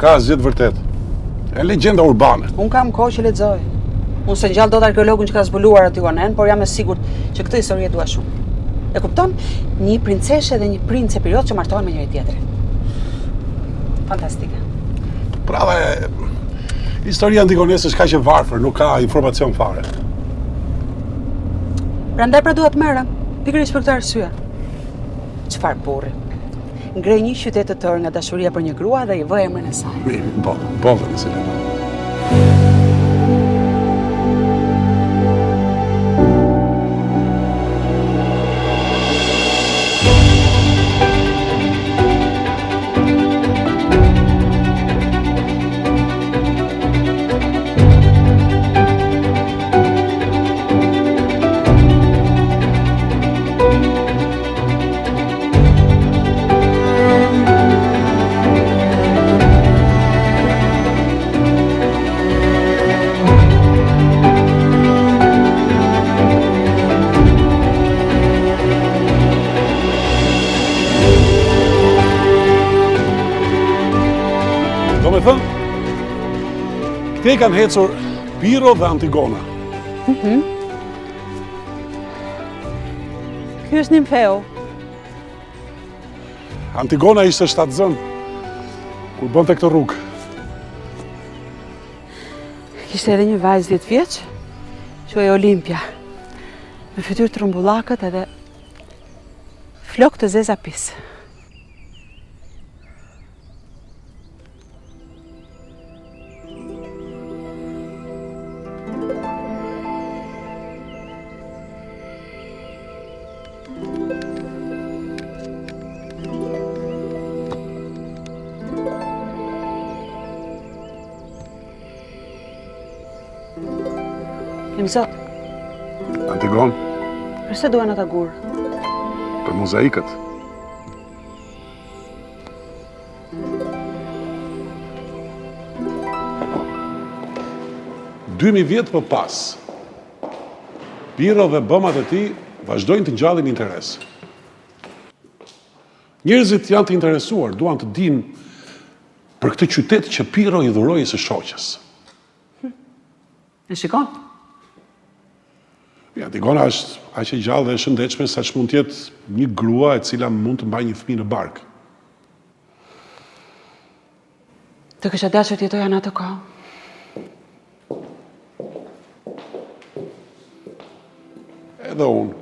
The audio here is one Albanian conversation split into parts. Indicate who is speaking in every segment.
Speaker 1: S'ka asgjë të vërtet. E legjenda urbane.
Speaker 2: Unë kam kohë që lexoj. Unë se ngjall dot arkeologun që ka zbuluar aty anen, por jam e sigurt që këtë histori e dua shumë. E kupton? Një princeshe dhe një princ e periudhë që martohen me njëri tjetrin. Fantastike.
Speaker 1: Prava historia Antigonesë është kaq e varfër, nuk ka informacion fare.
Speaker 2: Prandaj pra duhet merrem, pikërisht për këtë arsye. Çfarë burri? Ngrej një qytet të tërë nga dashuria për një grua dhe i vë emrin e saj.
Speaker 1: Po, nëse le. Këte kanë hecur Piro dhe Antigona.
Speaker 2: Ky është Nimfeo.
Speaker 1: Antigona ishte shtatzën kur bënte këtë rrugë.
Speaker 2: Kishte edhe një vajzë 10 vjeç, quhej Olimpia, me fytyrë trumbullakët edhe flokë të zeza pis. Zot.
Speaker 1: Antigon?
Speaker 2: Përse duan ata gur?
Speaker 1: Për mozaikët. Dymi vjetë për pas, Piro dhe bëmat e tij vazhdojnë të ngjallin interes. Njerëzit janë të interesuar, duan të dinë për këtë qytet që Piro i dhuroi së shoqës.
Speaker 2: E shikon?
Speaker 1: Antigona është aq e gjallë dhe e shëndetshme sa që mund të jetë një grua e cila mund të mbajë një fëmijë në bark.
Speaker 2: Të kisha dashur të jetoja në atë kohë.
Speaker 1: Edhe unë.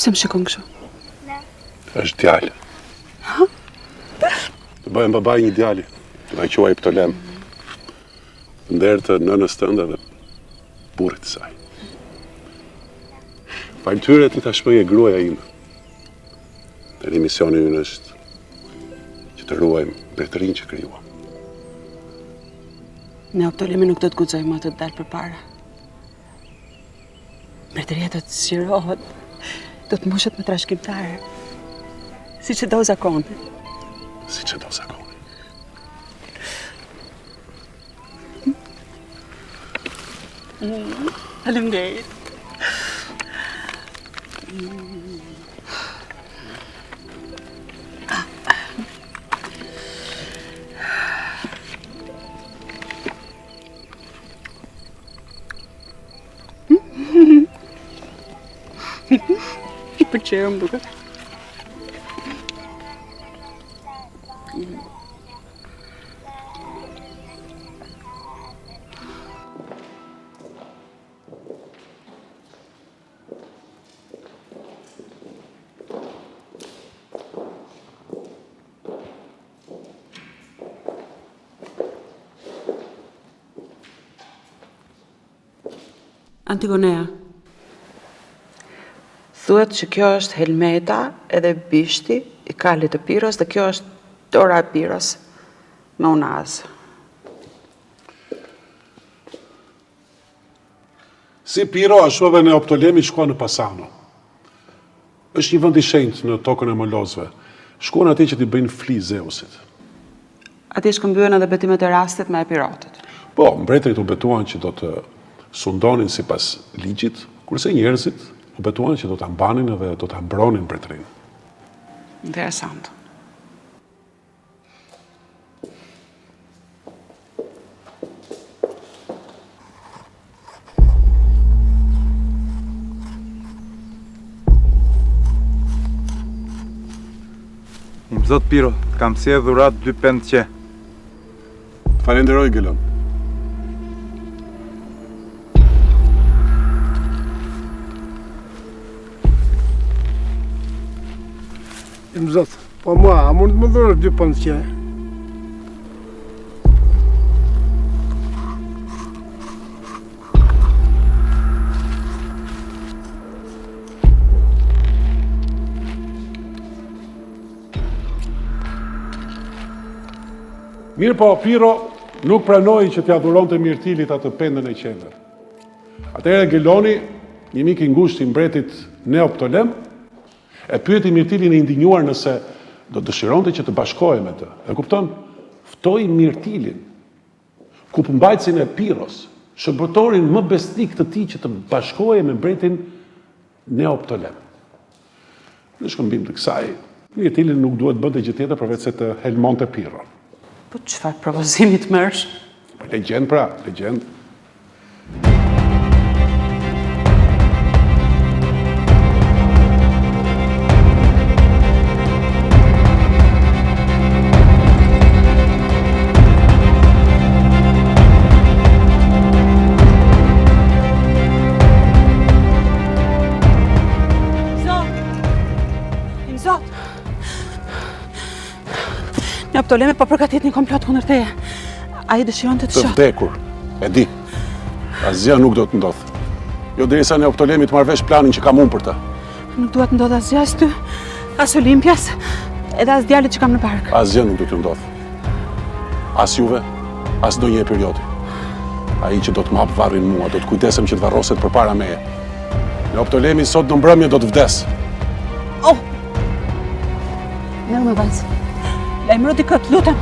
Speaker 2: Pse më shikon kështu?
Speaker 1: Është djalë. Të bëjmë babaj një djali, të na quaj Ptolem. Ndër të nënës tënde dhe burrit të saj. Faltyre ti tashmë je gruaja ime. Dhe misioni ynë është që të ruajmë mbretërinë që krijuam.
Speaker 2: Ne Ptolemi nuk do të guxojmë atë të dalë përpara. Mbretëria do të sqarohet. Do të mbushet me trashëgimtare. Siç e do zakoni.
Speaker 1: Siç e do zakoni.
Speaker 2: Faleminderit. I pëlqeu më duket. Antigonea, thuhet që kjo është helmeta edhe bishti i kalit të Piros dhe kjo është dora e Piros me unazë.
Speaker 1: Si Piro, ashtu edhe Neoptolemi shkua në Pasano. Është një vend i shenjtë në tokën e Molozëve. Shkuan atje që t'i bëjnë fli Zeusit.
Speaker 2: Atje shkëmbyen edhe betimet e rastit me Epirotët.
Speaker 1: Po, mbretërit u betuan që do të sundonin sipas ligjit, kurse njerëzit u betuan që do ta mbanin edhe do ta mbronin mbretërinë.
Speaker 2: Interesant.
Speaker 3: Zot Piro, kam sjellë dhurat 2 pend qe.
Speaker 1: Falenderoj, Gelon.
Speaker 4: Zot, po mua, a mund të më dhurësh 2 pend qe?
Speaker 1: Mirë po, Piro nuk pranoi që t'ia dhuronte Mirtilit atë pendën e qendër. Atëherë Geloni, një mik i ngushtë i mbretit Neoptolem, e pyeti Mirtilin e indinjuar nëse do dëshironte që të bashkohej me të. E kupton? Ftoi Mirtilin, kupëmbajtësin e Piros, shërbëtorin më besnik të tij që të bashkohej me mbretin Neoptolem. Në shkëmbim të kësaj, Mirtilin nuk duhet bënte gjë tjetër përveç se të helmonte Piron.
Speaker 2: Po çfarë propozimi të mërsh?
Speaker 1: Legjend pra, legjend.
Speaker 2: Neoptolemi po përgatit një komplot kundër teje. Ai dëshiron të
Speaker 1: Të
Speaker 2: shoh.
Speaker 1: vdekur, e di. Asgjë nuk do të ndodhë. Jo derisa Neoptolemi të marrë vesh planin që kam unë për të.
Speaker 2: Nuk duhet ndodh asgjë as ty, as Olimpias, edhe as djalit që kam në park.
Speaker 1: Asgjë nuk do të ndodhë. As juve, as do një periodi. Ai që do të më hap varrin mua, do të kujdesem që të varroset përpara meje. Neoptolemi sot në mbrëmje do të vdes.
Speaker 2: Oh! Merë me vajzë. Lajmëro t'i këtë, lutem.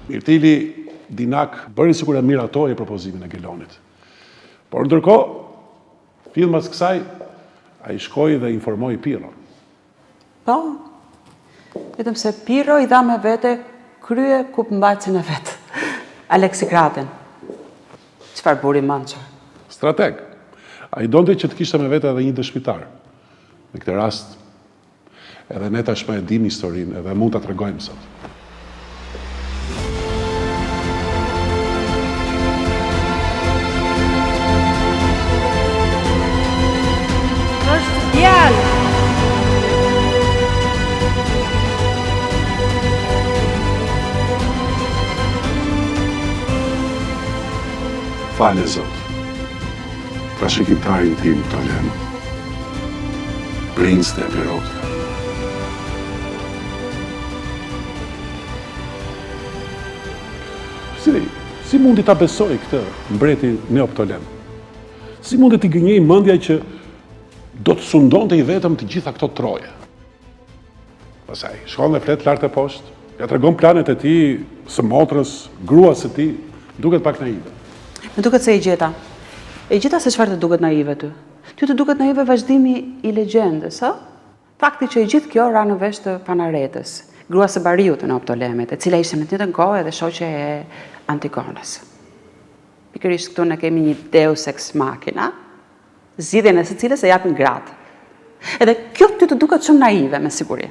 Speaker 1: Mirtili Dinak bëri sikur e miratoi propozimin e Gelonit. Por ndërkohë, fill mas kësaj, ai shkoi dhe informoi Piron.
Speaker 2: Po, vetëm se Piro i dha me vete krye kupëmbajtësin e vetë, Aleksikratin. Çfarë buri mançur.
Speaker 1: Strateg. Ai donte që të kishte me vete edhe një dëshmitar. Në këtë rast, edhe ne tashmë e dim historinë edhe mund ta tregojmë sot.
Speaker 2: Është djalë.
Speaker 1: Fale, Zot. Trashëgimtarin tim, Ptolem. Princ të Epirotëve. Si mundi ta besoj këtë mbreti Neoptolem? Si mundi t'i gënjej mendja që do të sundonte i vetëm të gjitha këto troje? Pastaj, shkon dhe flet lart e poshtë, ja tregon planet e tij së motrës, gruas së tij, duket pak naive.
Speaker 2: Më duket se e gjeta. E gjeta se çfarë të duket naive ty. Ty të duket naive vazhdimi i legjendës, a? Fakti që e gjithë kjo ra në vesh të Panaretës, grua së Bariut të Neoptolemit, e cila ishte në të njëjtën kohë edhe shoqe e Antigonës. Pikërisht këtu ne kemi një deus ex machina, zgjidhjen e së cilës e japin gratë. Edhe kjo ty të duket shumë naive, me siguri.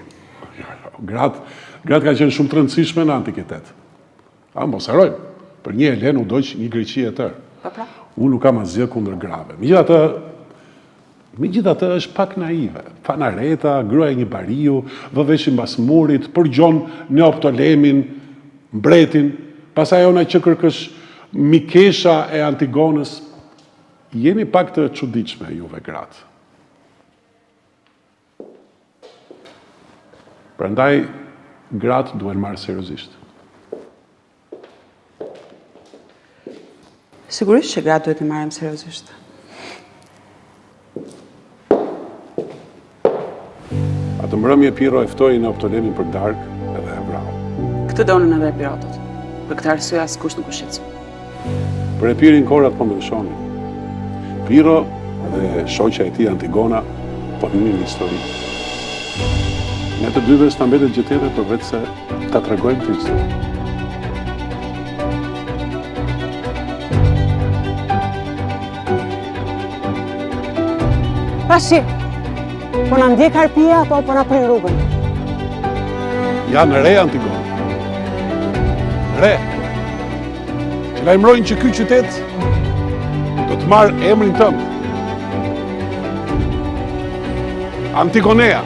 Speaker 1: Gratë kanë qenë shumë të rëndësishme në antikitet. A, mos harojmë, për një Helen u doq një Greqi e tërë.
Speaker 2: Po pra?
Speaker 1: Unë nuk kam asgjë kundër grave. Megjithatë është pak naive. Fanareta, gruaja e një bariu, vë veshin mbas murit, përgjon Neoptolemin, mbretin, pastaj ona që kërkësh mikesha e Antigonës, jemi pak të çuditshme juve gratë. Prandaj, gratë duhen marrë seriozisht.
Speaker 2: Sigurisht që gratë duhet i marrim seriozisht.
Speaker 1: Atë mbrëmje Piro e ftoi në Optolemin për darkë edhe e vrau.
Speaker 2: Këtë donën edhe pirotët. Për këtë arsye askush nuk u shqetësoi.
Speaker 1: Për Epirin korat po ndryshonin. Piro dhe shoqja e tij Antigona po hynin në histori. Ne të dyve s'na mbetet gjë tjetër përveç se ta tregojmë këtë histori.
Speaker 5: Pashi, po na ndjek harpia apo po na prin rrugën?
Speaker 1: Janë re Antigona. Re. Që lajmërojnë që ky qytet do të marrë emrin tënd. Antigonea.